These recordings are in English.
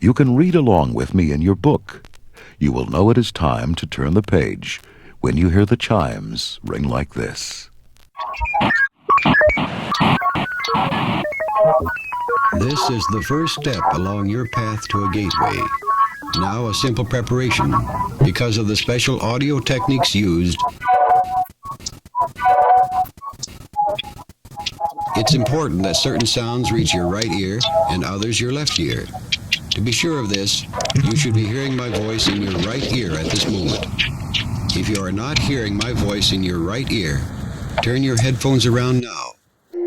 You can read along with me in your book. You will know it is time to turn the page when you hear the chimes ring like this. This is the first step along your path to a gateway. Now a simple preparation. Because of the special audio techniques used, it's important that certain sounds reach your right ear and others your left ear. To be sure of this, you should be hearing my voice in your right ear at this moment. If you are not hearing my voice in your right ear, turn your headphones around now.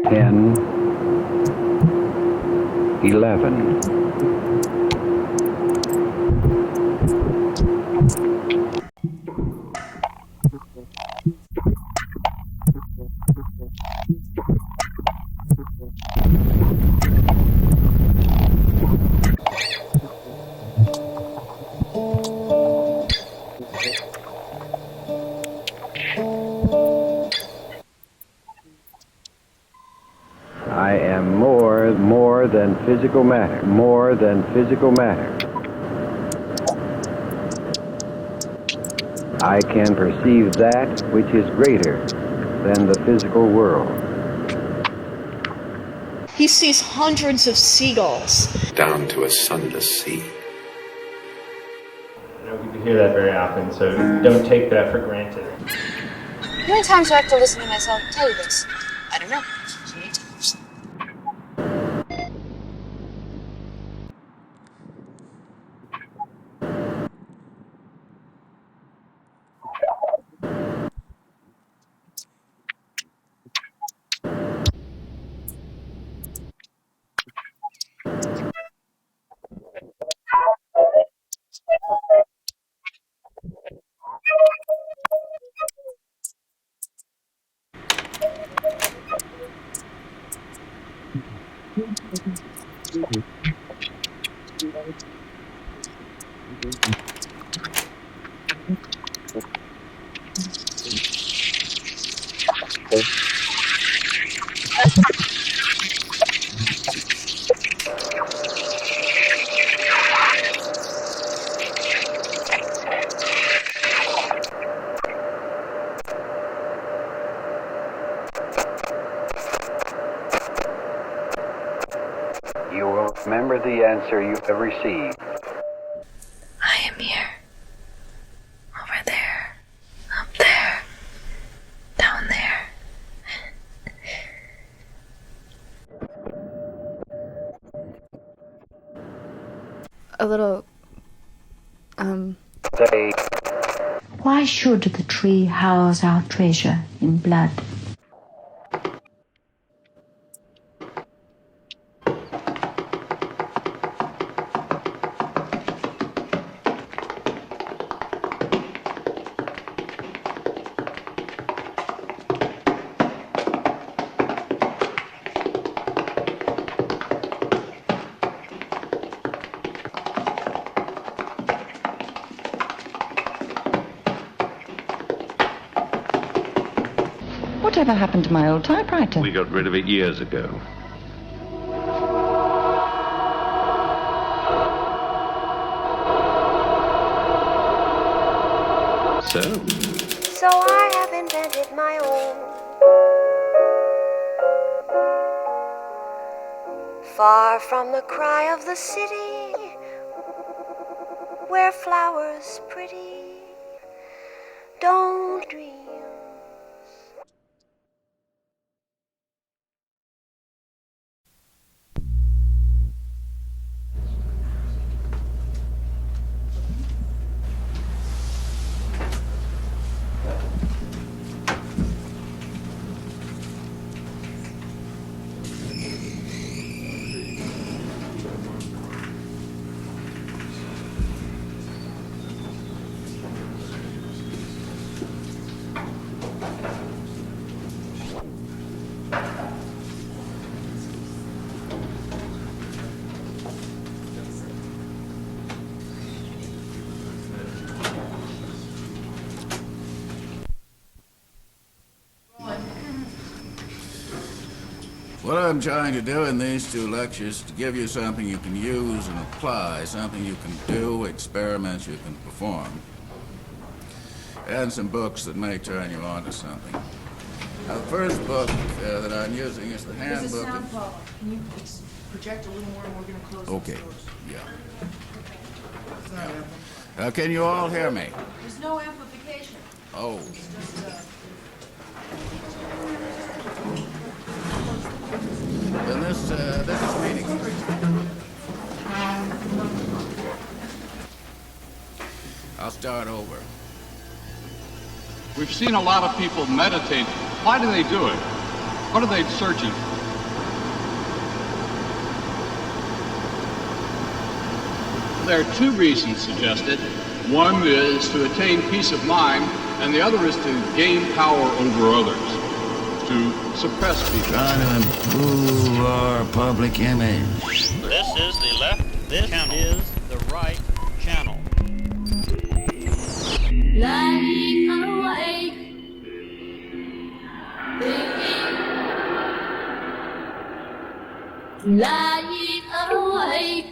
10, 11. I am more than physical matter, more than physical matter. I can perceive that which is greater than the physical world. He sees hundreds of seagulls. Down to a sunless sea. You know, we can hear that very often, so don't take that for granted. How many times do I have to listen to myself tell you this? I don't know. You will remember the answer you have received. I am here. Over there. Up there. Down there. A little, Say, Why should the tree house our treasure in blood? Whatever happened to my old typewriter? We got rid of it years ago. So I have invented my own. Far from the cry of the city, where flowers pretty don't dream. What I'm trying to do in these 2 lectures is to give you something you can use and apply, something you can do, experiments you can perform, and some books that may turn you on to something. Now, the first book that I'm using is the handbook. There's a sound problem. Can you project a little more and we're going to close Okay, those doors? yeah. Can you all hear me? There's no amplification. Oh. It's just, Then this is meaningless. I'll start over. We've seen a lot of people meditate. Why do they do it? What are they searching for? There are 2 reasons suggested. One is to attain peace of mind, and the other is to gain power over others, to suppress people. Trying to improve our public image. This is the left, this channel is the right channel. Lying awake, thinking, lying awake.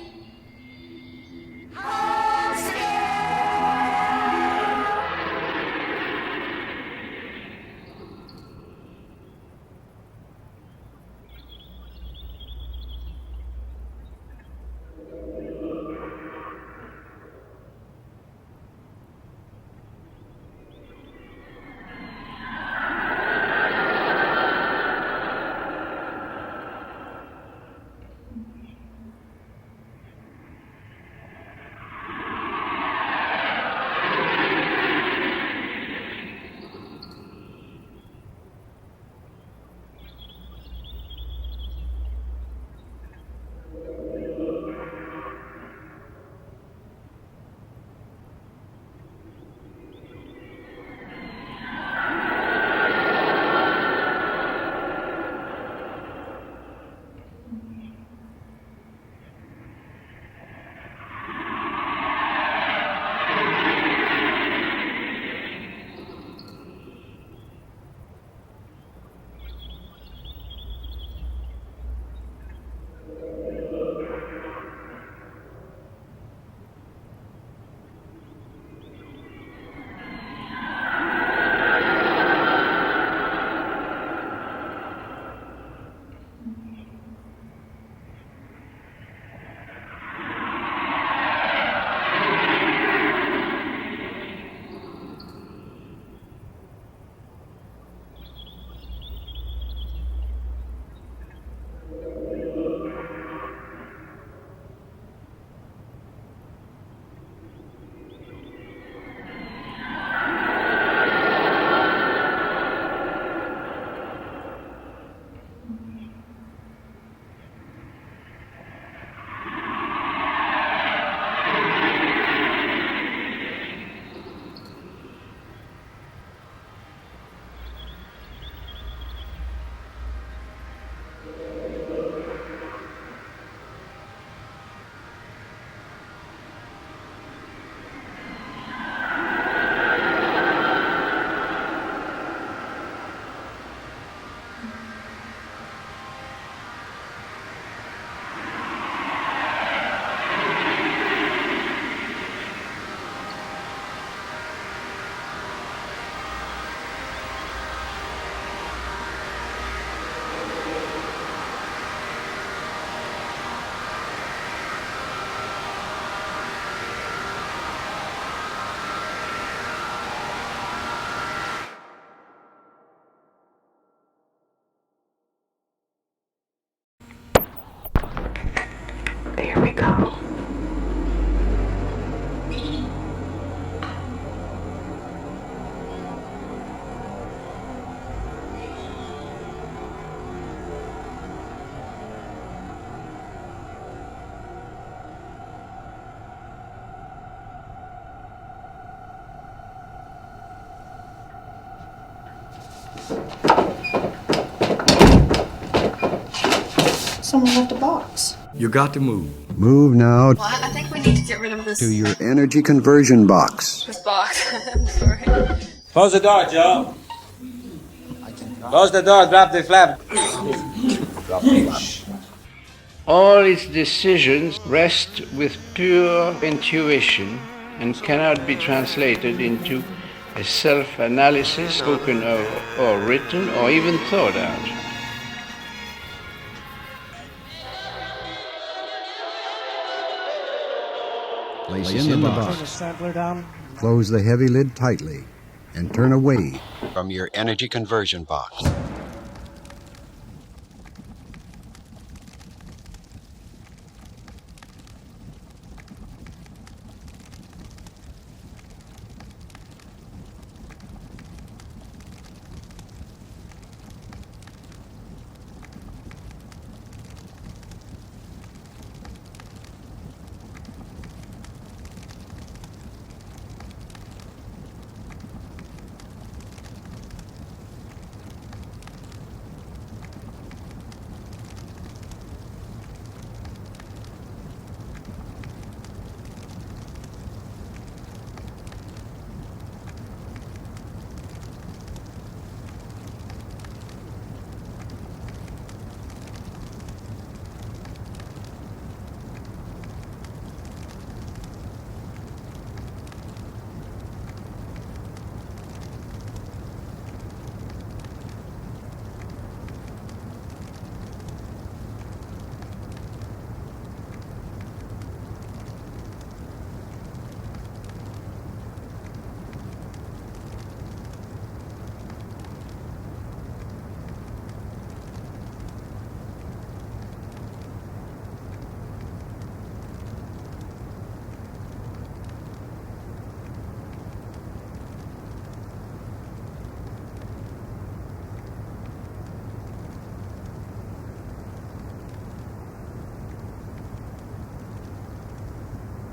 There we go. Someone left a box. You got to move. Move now. Well, I think we need to get rid of this. To your energy conversion box. This box. I'm sorry. Close the door, Joe. Close the door, drop the flap. All its decisions rest with pure intuition and cannot be translated into a self-analysis spoken or written or even thought out. Place in the box. Close the heavy lid tightly and turn away from your energy conversion box.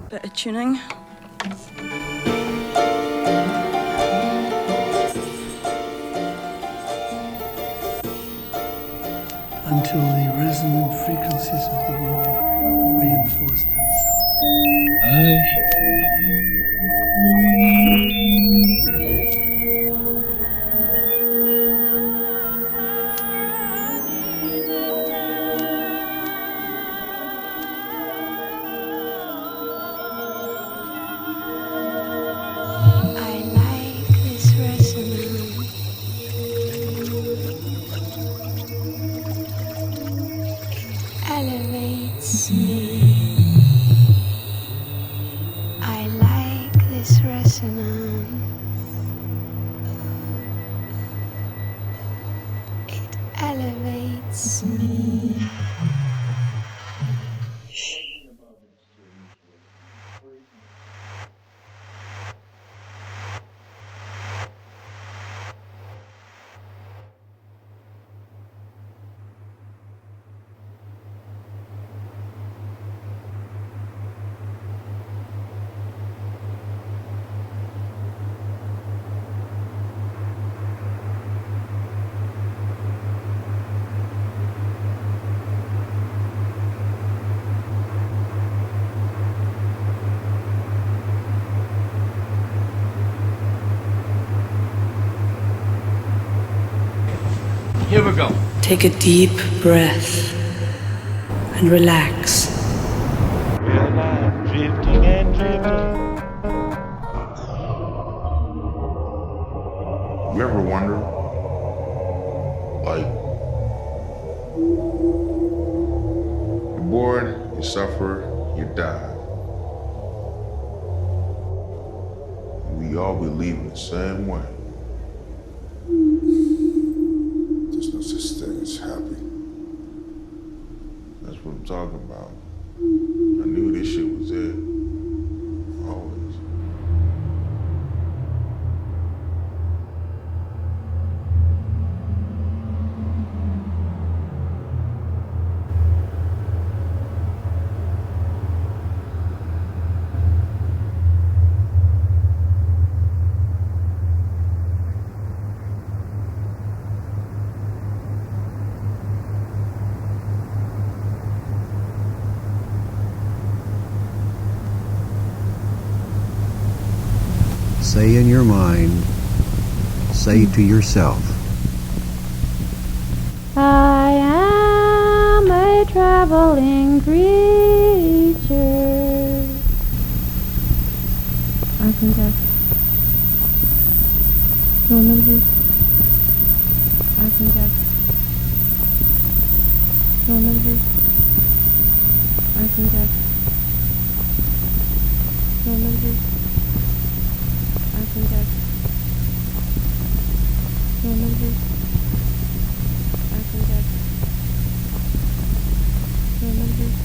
Bit of tuning. Until the resonant frequencies of the room reinforce themselves. Elevates me. I like this resonance. It elevates me. Here we go. Take a deep breath and relax. We're alive, drifting and drifting. You ever wonder, like, you're born, you suffer, you die. We all be leaving the same way. There's no such thing as happy. That's what I'm talking about. I knew this shit was it. Always. Say in your mind, say to yourself, I am traveling creature. Arcand. No numbers. Arcand. No numbers. Arcand. No numbers. Arcand. No numbers. Arcand. No numbers.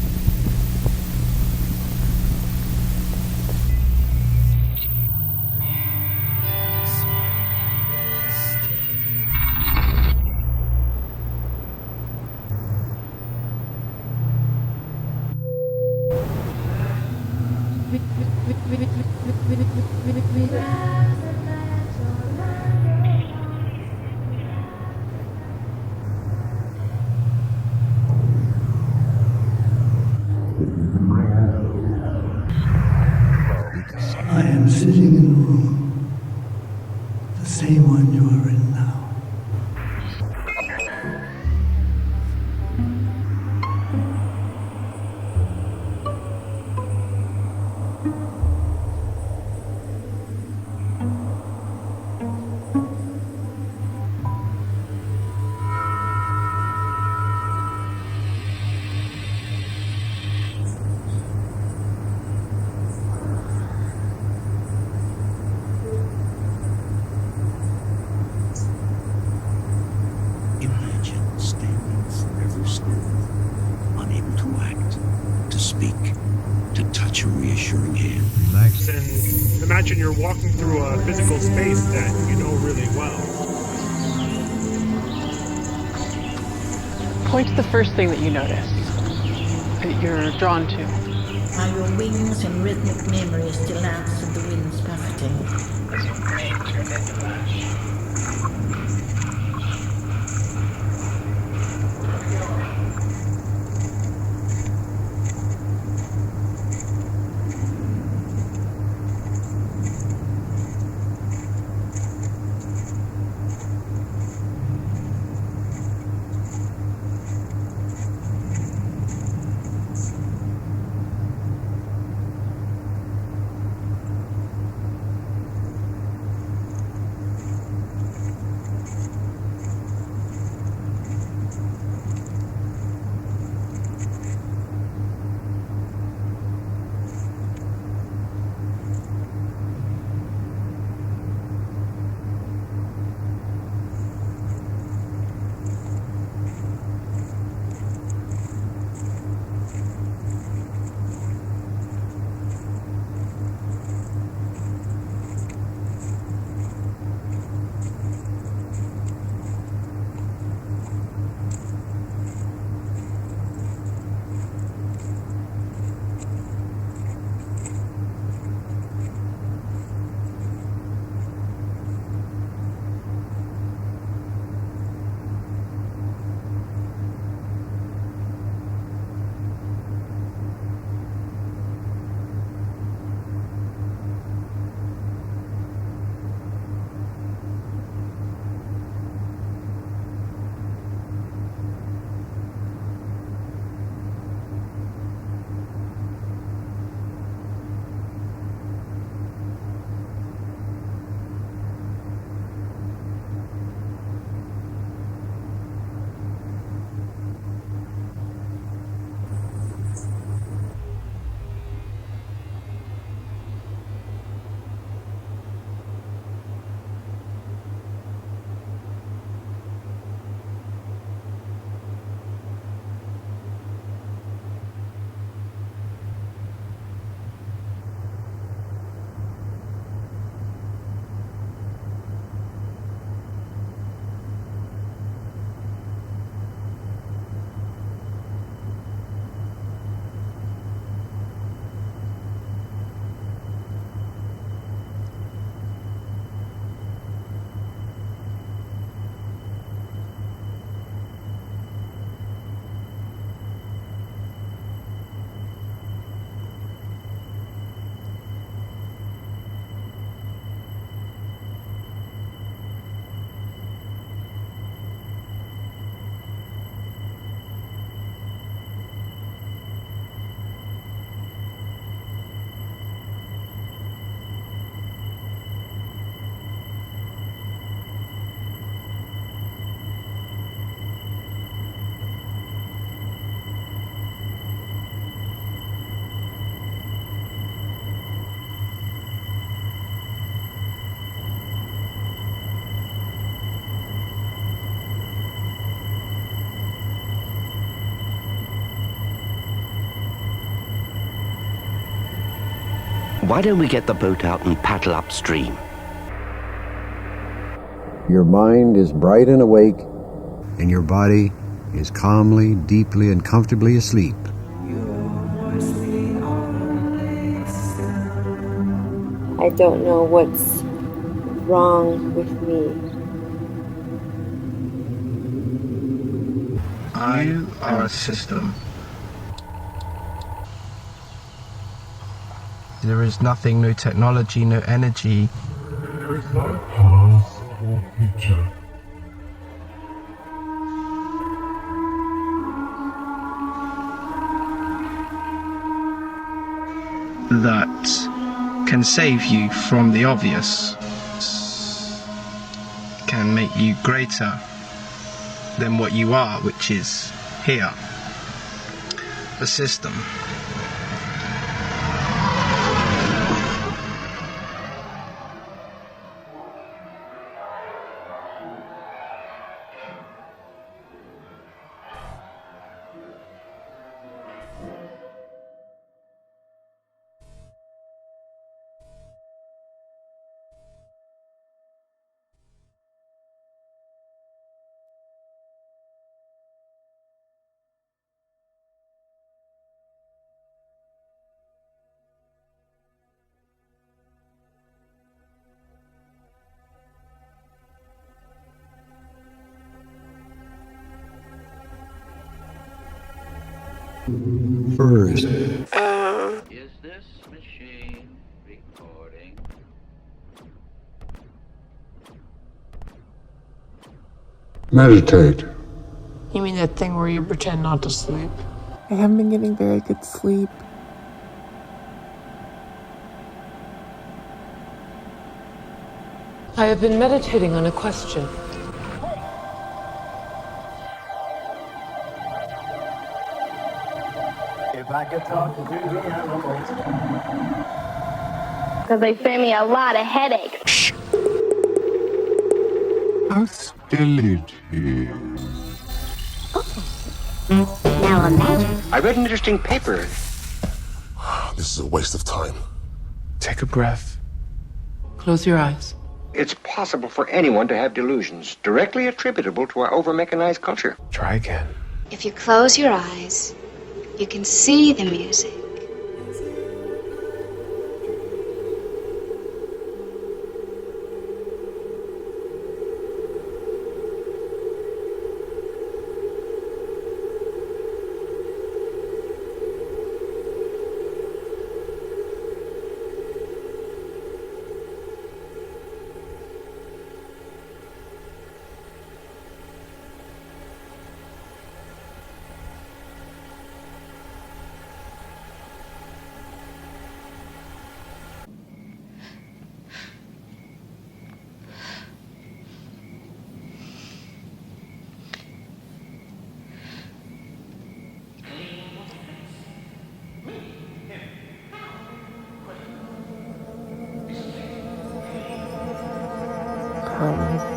I am sitting in a room, the same one you are in now. And imagine you're walking through a physical space that you know really well. Point to the first thing that you notice, that you're drawn to. Are your wings and rhythmic memories still answer the wind's buffeting? As your brain turned into mush. Why don't we get the boat out and paddle upstream? Your mind is bright and awake, and your body is calmly, deeply, and comfortably asleep. I don't know what's wrong with me. You are a system. There is nothing, no technology, no energy. There is no past or future. That can save you from the obvious, can make you greater than what you are, which is here, the system. First, Is this machine recording? Meditate. You mean that thing where you pretend not to sleep? I haven't been getting very good sleep. I have been meditating on a question. If I could talk to the animals. Because they send me a lot of headaches. How still it is. Now imagine. I read an interesting paper. This is a waste of time. Take a breath. Close your eyes. It's possible for anyone to have delusions directly attributable to our over-mechanized culture. Try again. If you close your eyes, you can see the music.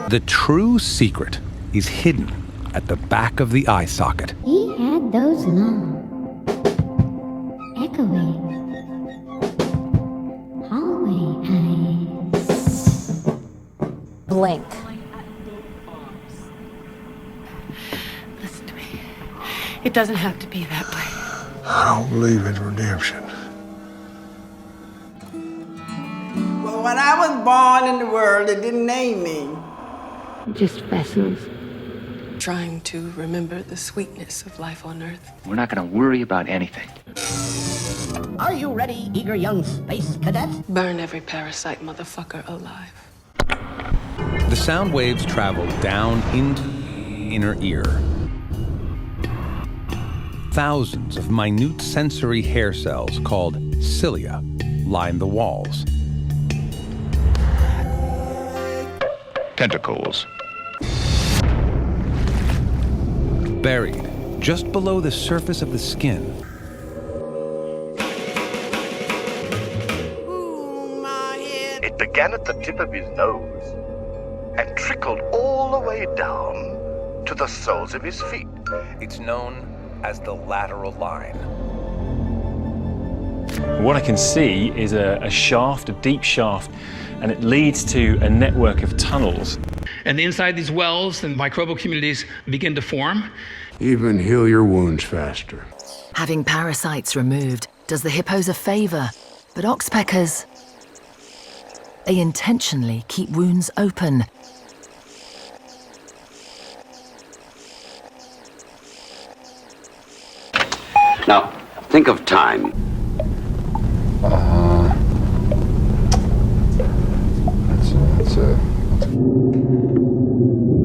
The true secret is hidden at the back of the eye socket. He had those long, echoing hallway eyes. Blink. Listen to me. It doesn't have to be that way. I don't believe in redemption. Well, when I was born in the world, it didn't name me. It just fascinates. Trying to remember the sweetness of life on Earth. We're not going to worry about anything. Are you ready, eager young space cadet? Burn every parasite motherfucker alive. The sound waves travel down into the inner ear. Thousands of minute sensory hair cells called cilia line the walls. Tentacles. Buried just below the surface of the skin. It began at the tip of his nose and trickled all the way down to the soles of his feet. It's known as the lateral line. What I can see is a shaft, a deep shaft, and it leads to a network of tunnels. And inside these wells, the microbial communities begin to form. Even heal your wounds faster. Having parasites removed does the hippos a favour, but oxpeckers, they intentionally keep wounds open. Now, think of time.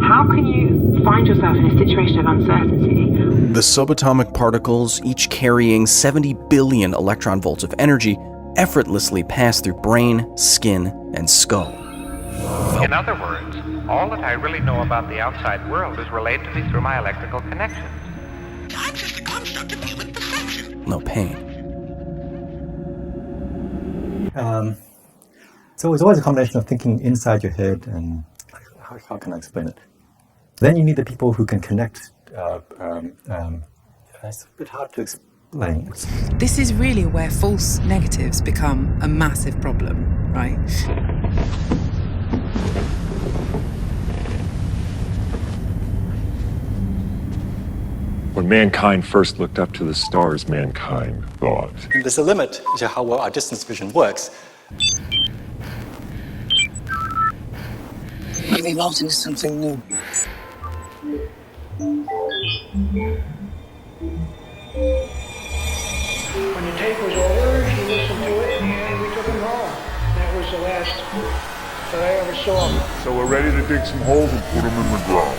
How can you find yourself in a situation of uncertainty? The subatomic particles, each carrying 70 billion electron volts of energy, effortlessly pass through brain, skin, and skull. In other words, all that I really know about the outside world is relayed to me through my electrical connections. Time's just a construct of human perception. No pain. So it's always a combination of thinking inside your head and how can I explain it? Then you need the people who can connect. It's a bit hard to explain. This is really where false negatives become a massive problem, right? When mankind first looked up to the stars, mankind thought. There's a limit to how well our distance vision works. We've evolved into something new. When the tape was over, he listened to it and we took him home. That was the last that I ever saw him. So we're ready to dig some holes and put them in the ground.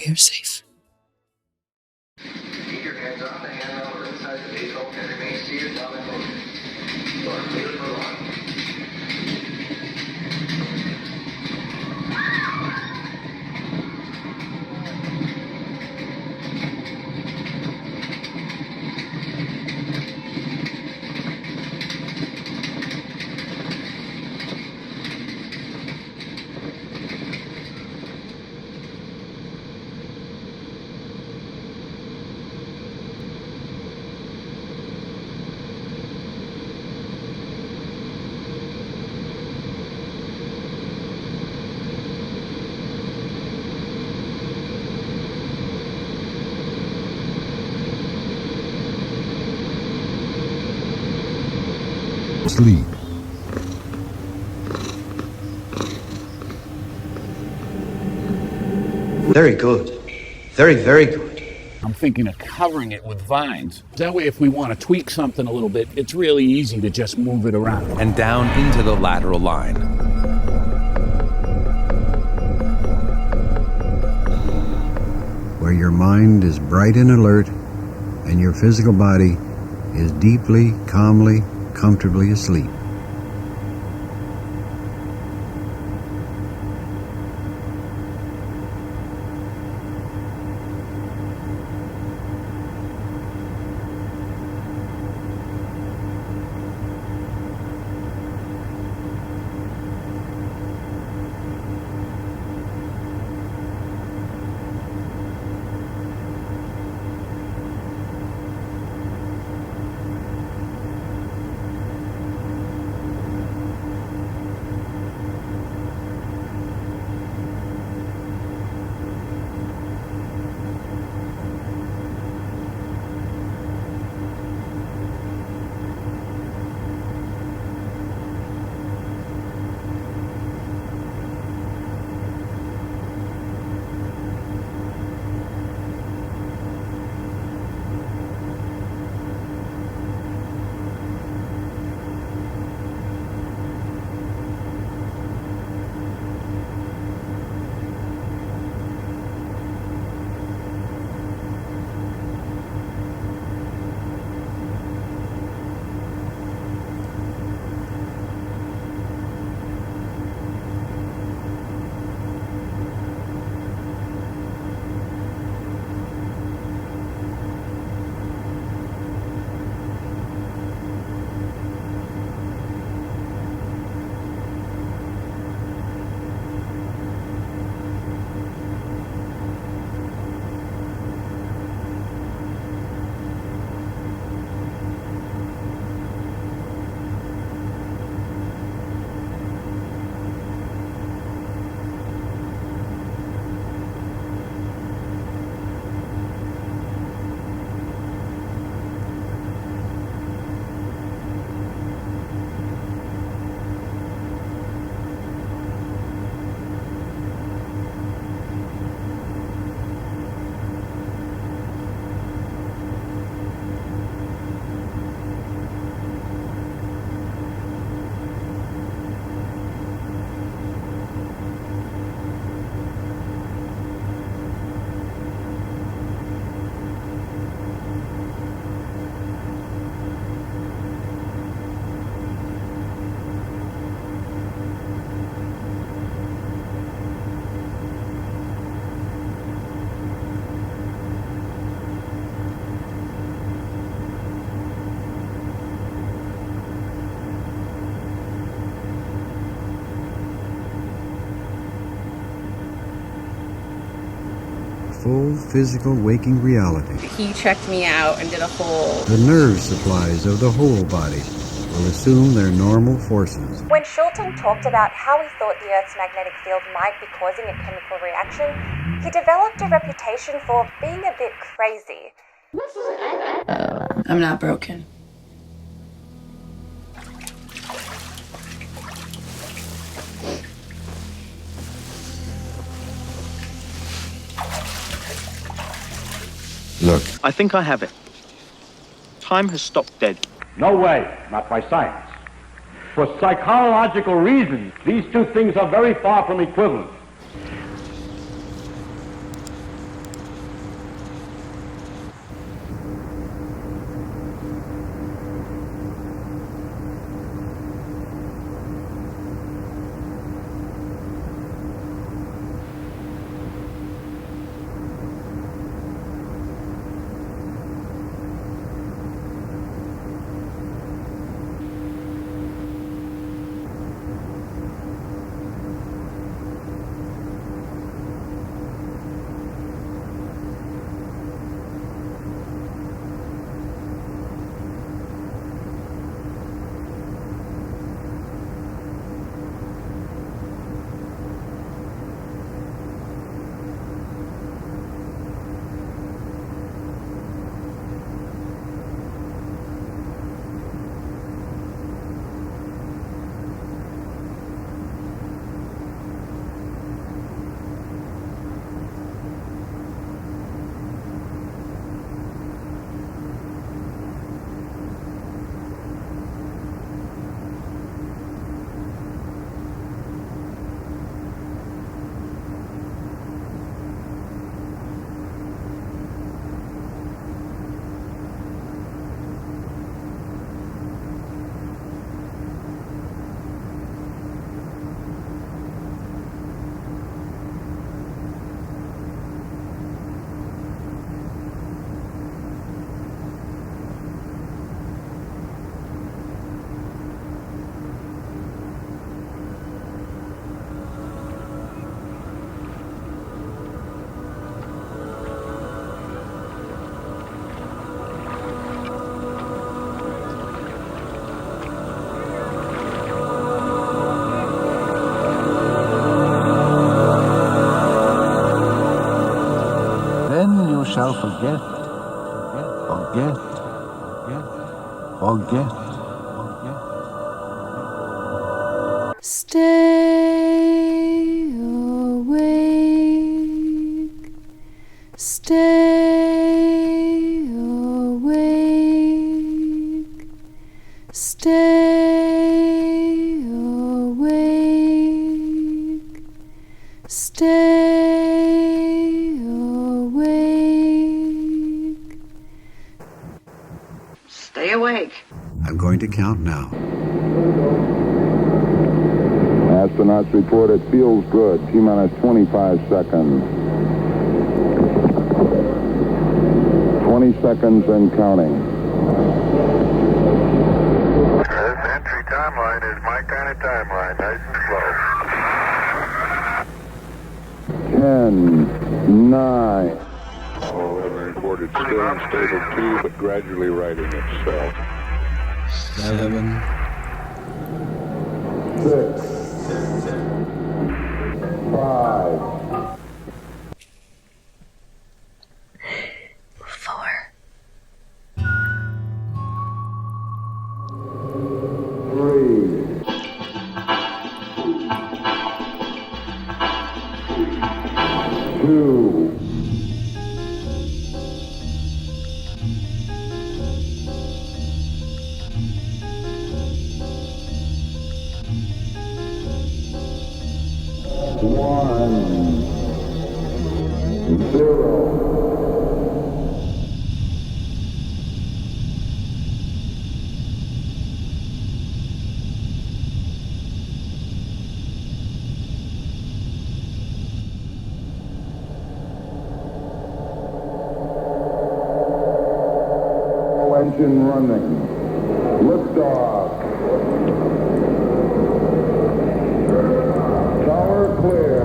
We're safe. Keep your hands on the handle or inside the vehicle and remain seated while in motion. You are clear for launch. Sleep. Very good. Very, very good. I'm thinking of covering it with vines. That way, if we want to tweak something a little bit, it's really easy to just move it around. And down into the lateral line. Where your mind is bright and alert, and your physical body is deeply, calmly, comfortably asleep. full physical waking reality. He checked me out and did a whole... The nerve supplies of the whole body will assume their normal forces. When Schulten talked about how he thought the Earth's magnetic field might be causing a chemical reaction, he developed a reputation for being a bit crazy. I'm not broken. Look. I think I have it. Time has stopped dead. No way, not by science. For psychological reasons, these two things are very far from equivalent. Shall forget. Stay awake. Stay awake. Stay awake. Stay. Stay awake. I'm going to count now. Astronauts report it feels good. T-minus 25 seconds. 20 seconds and counting. This entry timeline is my kind of timeline, nice and slow. 10, 9. All weather reported still in stable 2, but gradually righting itself. 7, 6, 5, 4. 3, 2. Engine running. Liftoff. Tower clear.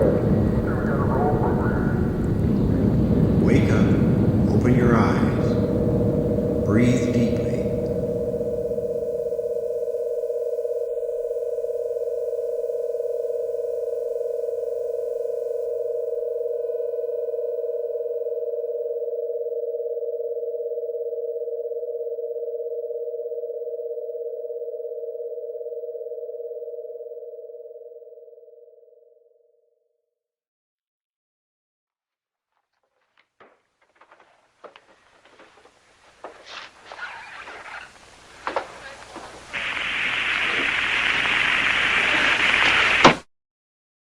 breathe